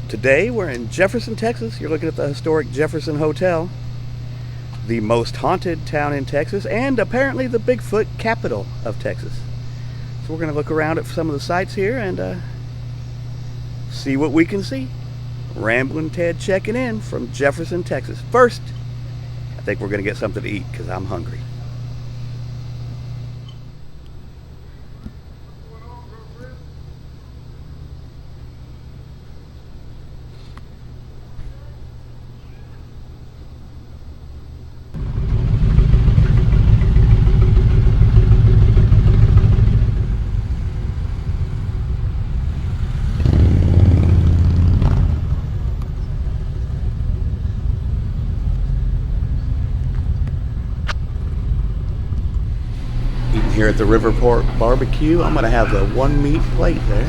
Today we're in Jefferson, Texas. You're looking at the historic Jefferson Hotel, the most haunted town in Texas, and apparently the Bigfoot capital of Texas. So we're going to look around at some of the sites here and see what we can see. Ramblin' Ted checking in from Jefferson, Texas. First, I think we're going to get something to eat because I'm hungry. Here at the Riverport Barbecue, I'm gonna have the one meat plate there.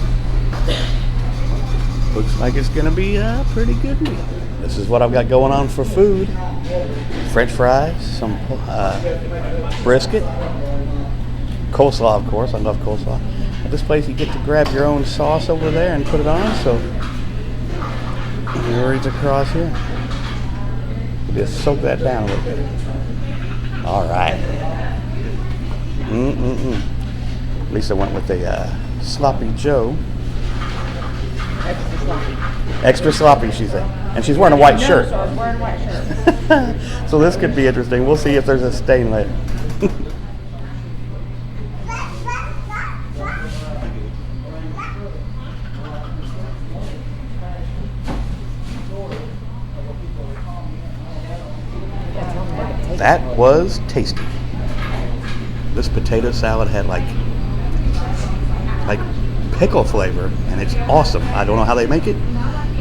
Looks like it's gonna be a pretty good meal. This is what I've got going on for food. French fries, some brisket, coleslaw, of course. I love coleslaw. At this place, you get to grab your own sauce over there and put it on. So here it's across here. Just soak that down a little bit. All right. Lisa went with a sloppy Joe. Extra sloppy. Extra sloppy, she said. And she's wearing a white shirt. So I'm wearing a white shirt. So this could be interesting. We'll see if there's a stain later. That was tasty. This potato salad had like pickle flavor, and it's awesome. I don't know how they make it,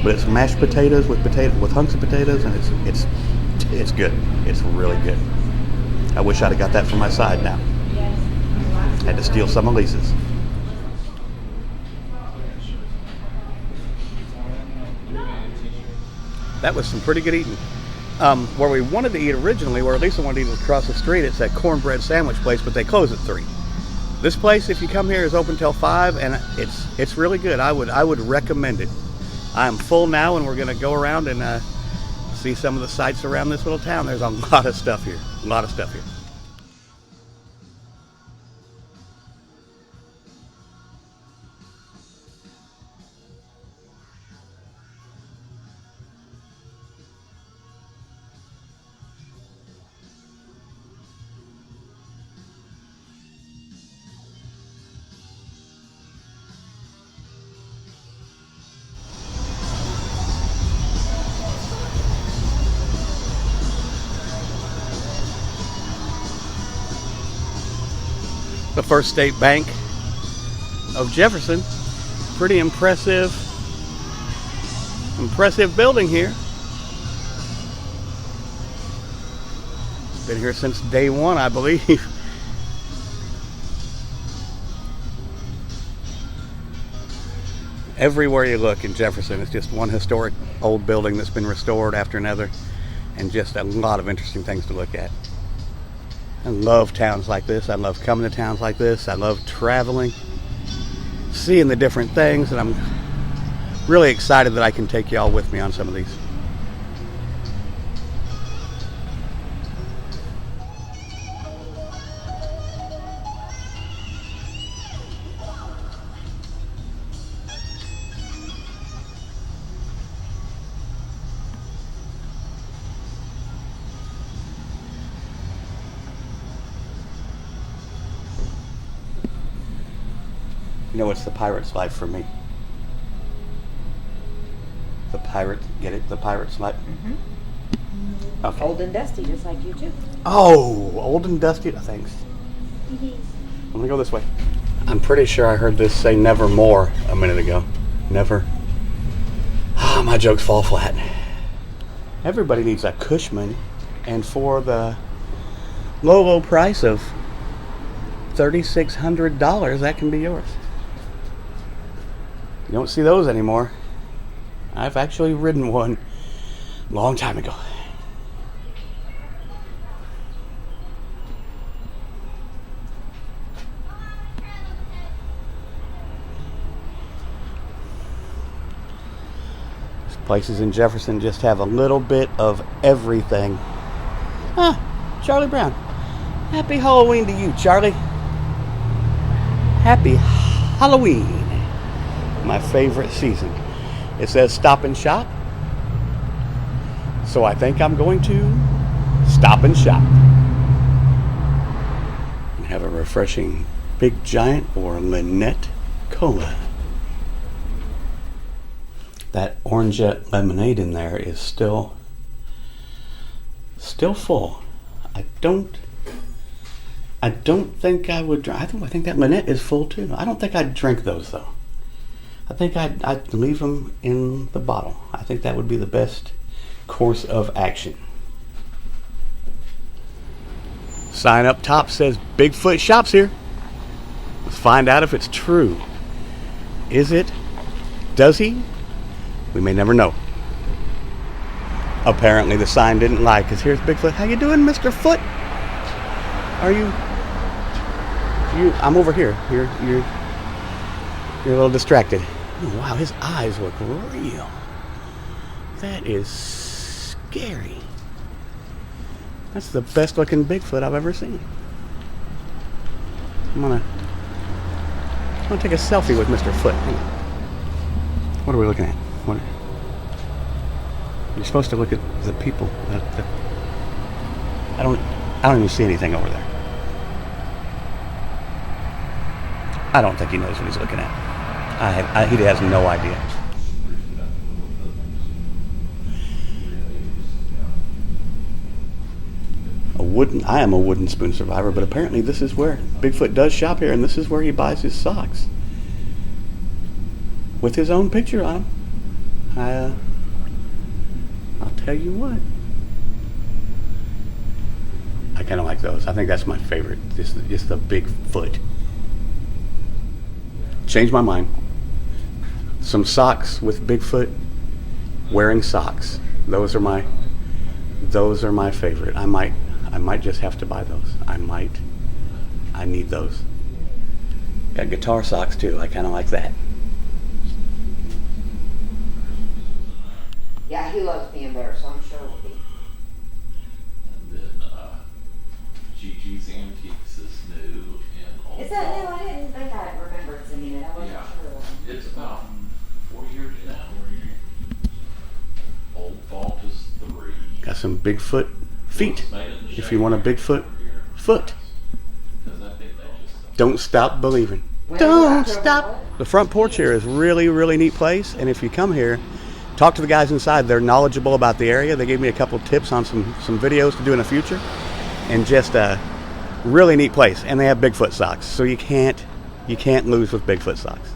but it's mashed potatoes with hunks of potatoes, and it's good. It's really good. I wish I'd have got that for my side now. I had to steal some of Lisa's. That was some pretty good eating. Where we wanted to eat originally, where Lisa wanted to eat across the street, it's that cornbread sandwich place, but they close at 3. This place, if you come here, is open till 5, and it's really good. I would recommend it. I am full now, and we're going to go around and see some of the sights around this little town. There's a lot of stuff here. A lot of stuff here. The First State Bank of Jefferson. Pretty impressive building here. It's been here since day one, I believe. Everywhere you look in Jefferson, it's just one historic old building that's been restored after another, and just a lot of interesting things to look at. I love towns like this. I love coming to towns like this. I love traveling, seeing the different things, and I'm really excited that I can take y'all with me on some of these. You know, it's the pirate's life for me. The pirate, get it? The pirate's life? Mm-hmm. Okay. Old and dusty, just like you too. Oh, old and dusty. Thanks. I'm gonna go this way. I'm pretty sure I heard this say nevermore a minute ago. Never. Ah, my jokes fall flat. Everybody needs a Cushman, and for the low price of $3,600, that can be yours. You don't see those anymore. I've actually ridden one a long time ago. Places in Jefferson just have a little bit of everything. Ah, Charlie Brown. Happy Halloween to you, Charlie. Happy Halloween. My favorite season. It says stop and shop. So I think I'm going to stop and shop. And have a refreshing Big Giant or Lynette Cola. That orangeette lemonade in there is still full. I don't think I would drink. I think that Lynette is full too. I don't think I'd drink those though. I think I'd leave them in the bottle. I think that would be the best course of action. Sign up top says Bigfoot Shop's here. Let's find out if it's true. Is it? Does he? We may never know. Apparently the sign didn't lie, because here's Bigfoot. How you doing, Mr. Foot? Are you I'm over here. You're a little distracted. Oh, wow, his eyes look real. That is scary. That's the best looking Bigfoot I've ever seen. I'm gonna take a selfie with Mr. Foot. Hang on. What are we looking at? What? You're supposed to look at the people. I don't even see anything over there. I don't think he knows what he's looking at. He has no idea. I am a wooden spoon survivor, but apparently this is where Bigfoot does shop here, and this is where he buys his socks. With his own picture on them. I'll tell you what. I kind of like those. I think that's my favorite. Just the Bigfoot. Changed my mind. Some socks with Bigfoot wearing socks. Those are my favorite. I might just have to buy those. I need those. Got guitar socks too. I kind of like that. Yeah, he loves being there, so I'm sure we'll be. And then GGs Antiques is new in Old Is that new? Fall. I didn't think I remembered seeing it. I wasn't Yeah. sure. It's about 4 years now. Old Fault is 3. Got some Bigfoot feet. If you want a Bigfoot foot. Don't stop believing. Don't stop. The front porch here is really, really neat place. And if you come here, talk to the guys inside. They're knowledgeable about the area. They gave me a couple tips on some videos to do in the future. And just a really neat place. And they have Bigfoot socks. So you can't lose with Bigfoot socks.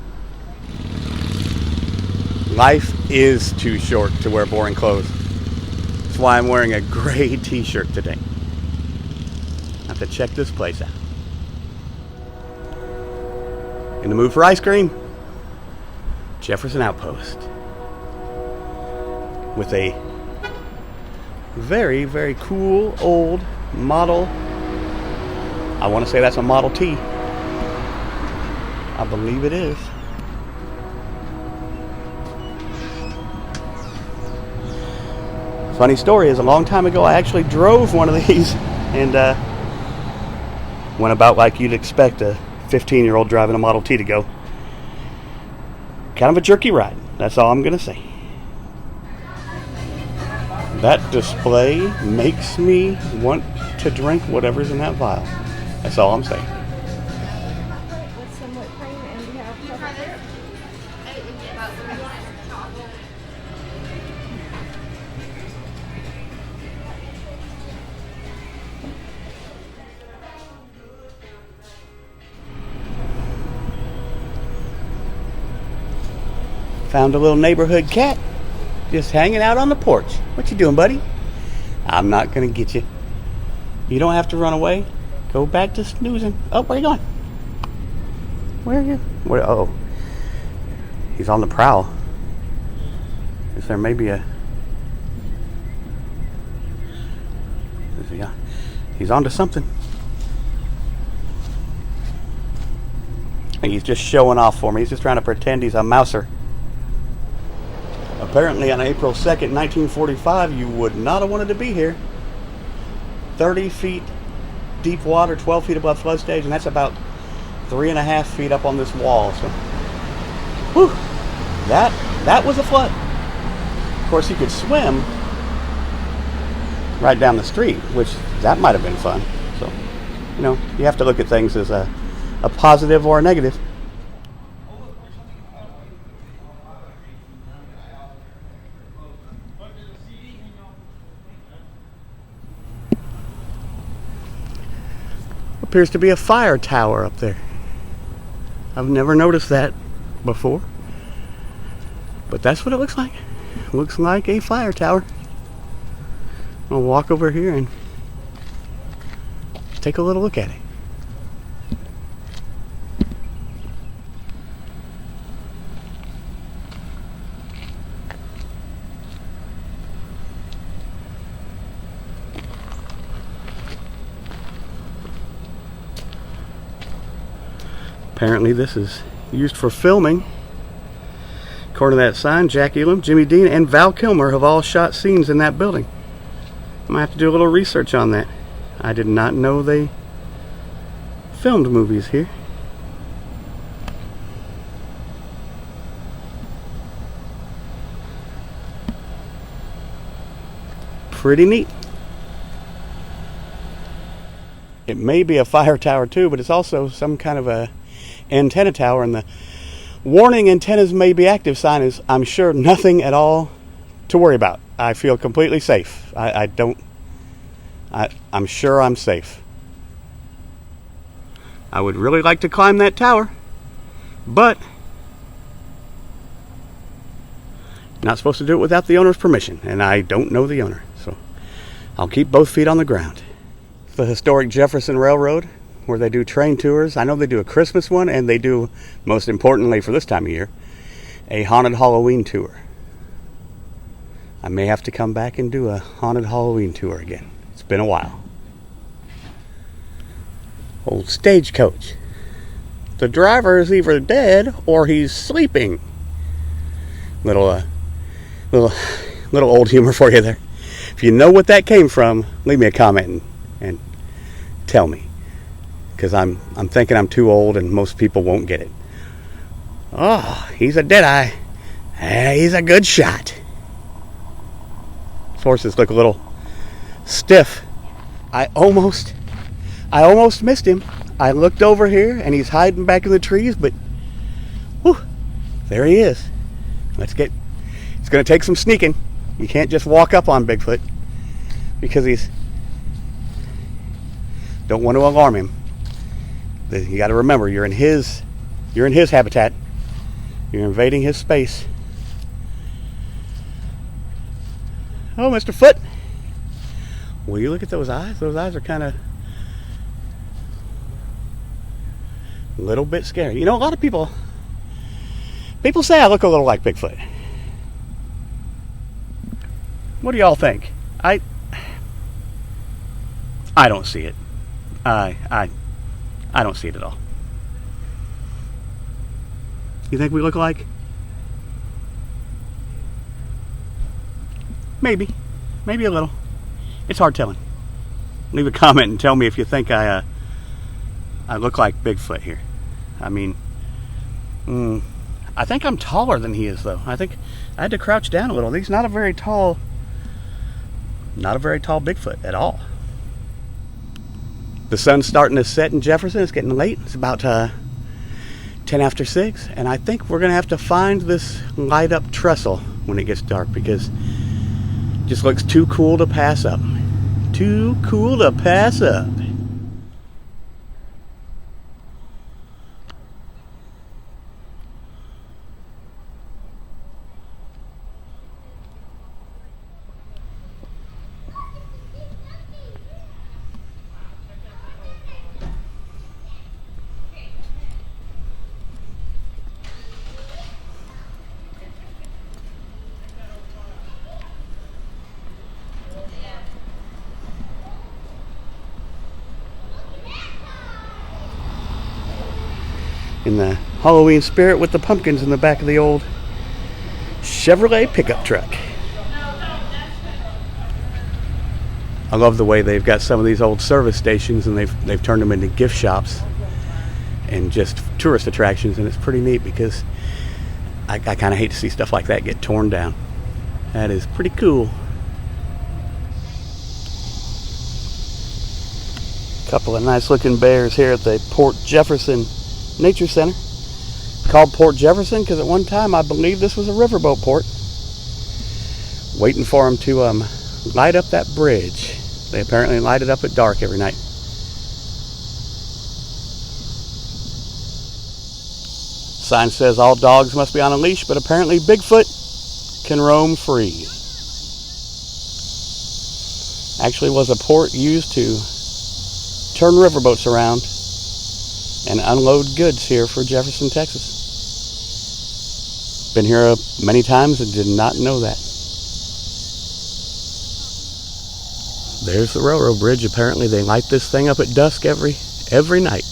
Life is too short to wear boring clothes. That's why I'm wearing a gray t-shirt today. I have to check this place out. In the mood for ice cream, Jefferson Outpost. With a very, very cool old model. I want to say that's a Model T. I believe it is. Funny story is, a long time ago I actually drove one of these and went about like you'd expect a 15-year-old driving a Model T to go. Kind of a jerky ride. That's all I'm going to say. That display makes me want to drink whatever's in that vial. That's all I'm saying. With some whipped cream, and we have chocolate. Found a little neighborhood cat just hanging out on the porch. What you doing, buddy? I'm not gonna get you. You don't have to run away. Go back to snoozing. Oh, where are you going? Where are you? Where? Oh, he's on the prowl. Is there maybe a? Is he? He's onto something. I think he's just showing off for me. He's just trying to pretend he's a mouser. Apparently on April 2nd, 1945, you would not have wanted to be here. 30 feet deep water, 12 feet above flood stage, and that's about 3.5 feet up on this wall. So, whew, that was a flood. Of course, you could swim right down the street, which that might have been fun. So, you know, you have to look at things as a positive or a negative. Appears to be a fire tower up there. I've never noticed that before, but that's what it looks like. It looks like a fire tower. I'll walk over here and take a little look at it. Apparently this is used for filming. According to that sign, Jack Elam, Jimmy Dean, and Val Kilmer have all shot scenes in that building. I might have to do a little research on that. I did not know they filmed movies here. Pretty neat. It may be a fire tower too, but it's also some kind of a antenna tower, and the warning antennas may be active sign is, I'm sure, nothing at all to worry about. I feel completely safe. I'm sure I'm safe. I would really like to climb that tower, but not supposed to do it without the owner's permission, and I don't know the owner, so I'll keep both feet on the ground. The historic Jefferson Railroad, where they do train tours. I know they do a Christmas one, and they do, most importantly for this time of year, a haunted Halloween tour. I may have to come back and do a haunted Halloween tour again. It's been a while. Old stagecoach. The driver is either dead or he's sleeping. Little old humor for you there. If you know what that came from, leave me a comment and tell me. Because I'm thinking I'm too old and most people won't get it. Oh, he's a deadeye. He's a good shot. His horses look a little stiff. I almost missed him. I looked over here and he's hiding back in the trees, but whew, there he is. It's going to take some sneaking. You can't just walk up on Bigfoot because don't want to alarm him. You got to remember, you're in his habitat. You're invading his space. Oh, Mr. Foot. Will you look at those eyes? Those eyes are kind of a little bit scary. You know, a lot of people say I look a little like Bigfoot. What do y'all think? I don't see it. I don't see it at all. You think we look alike? Maybe a little. It's hard telling. Leave a comment and tell me if you think I look like Bigfoot here. I mean, I think I'm taller than he is, though. I think I had to crouch down a little. He's not a very tall Bigfoot at all. The sun's starting to set in Jefferson. It's getting late. It's about 10 after 6, and I think we're going to have to find this light up trestle when it gets dark because it just looks too cool to pass up. Too cool to pass up. In the Halloween spirit with the pumpkins in the back of the old Chevrolet pickup truck. I love the way they've got some of these old service stations and they've turned them into gift shops and just tourist attractions, and it's pretty neat because I kind of hate to see stuff like that get torn down. That is pretty cool. Couple of nice looking bears here at the Port Jefferson Nature Center. Called Port Jefferson because at one time I believe this was a riverboat port. Waiting for them to light up that bridge. They apparently light it up at dark every night. Sign says all dogs must be on a leash, but apparently Bigfoot can roam free. Actually was a port used to turn riverboats around and unload goods here for Jefferson, Texas. Been here many times and did not know that. There's the railroad bridge. Apparently they light this thing up at dusk every night.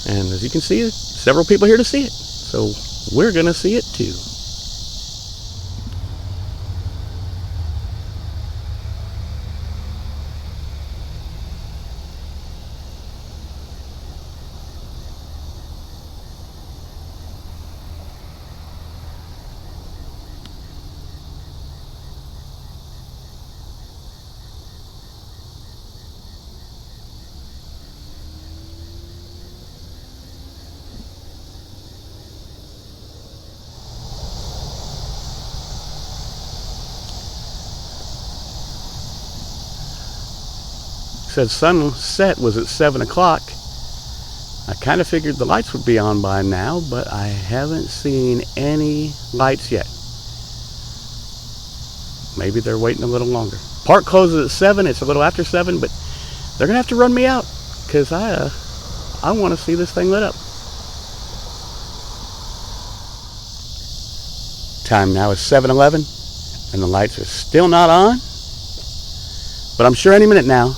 And as you can see, several people here to see it. So we're going to see it too. Said sunset was at 7 o'clock. I kind of figured the lights would be on by now, but I haven't seen any lights yet. Maybe they're waiting a little longer. Park closes at 7. It's a little after 7, but they're gonna have to run me out because I want to see this thing lit up. Time now is 7:11 and the lights are still not on, but I'm sure any minute now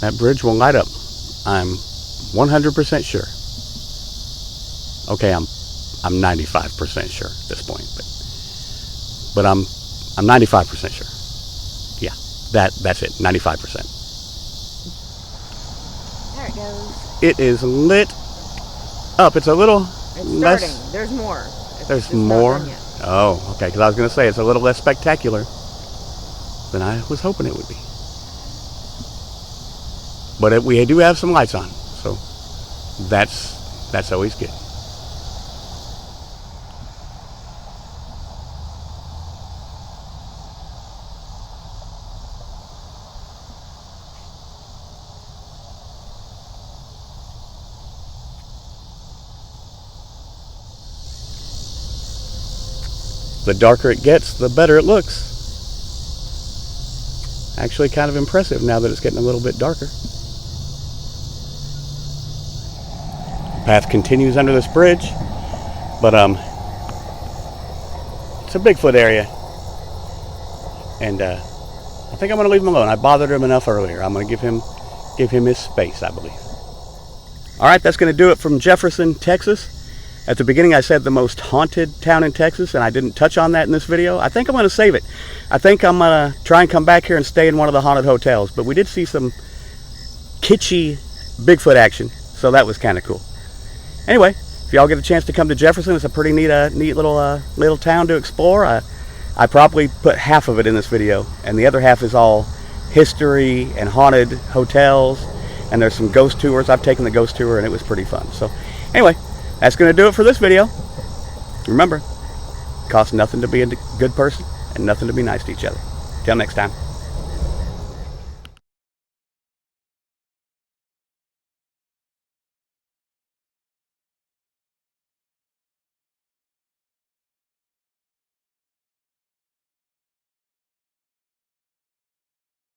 that bridge will light up. I'm 100% sure. Okay, I'm 95% sure at this point, but I'm 95% sure. Yeah, that's it. 95%. There it goes. It is lit up. It's a little It's less. starting. There's more. There's It's not more. done yet. Oh, okay. Because I was going to say it's a little less spectacular than I was hoping it would be. But we do have some lights on, so that's always good. The darker it gets, the better it looks. Actually kind of impressive now that it's getting a little bit darker. Path continues under this bridge, but it's a Bigfoot area, and I think I'm going to leave him alone. I bothered him enough earlier. I'm going to give him his space, I believe. All right, that's going to do it from Jefferson, Texas. At the beginning, I said the most haunted town in Texas, and I didn't touch on that in this video. I think I'm going to save it. I think I'm going to try and come back here and stay in one of the haunted hotels. But we did see some kitschy Bigfoot action, so that was kind of cool. Anyway, if y'all get a chance to come to Jefferson, it's a pretty neat little town to explore. I probably put half of it in this video, and the other half is all history and haunted hotels, and there's some ghost tours. I've taken the ghost tour, and it was pretty fun. So anyway, that's going to do it for this video. Remember, it costs nothing to be a good person and nothing to be nice to each other. Till next time.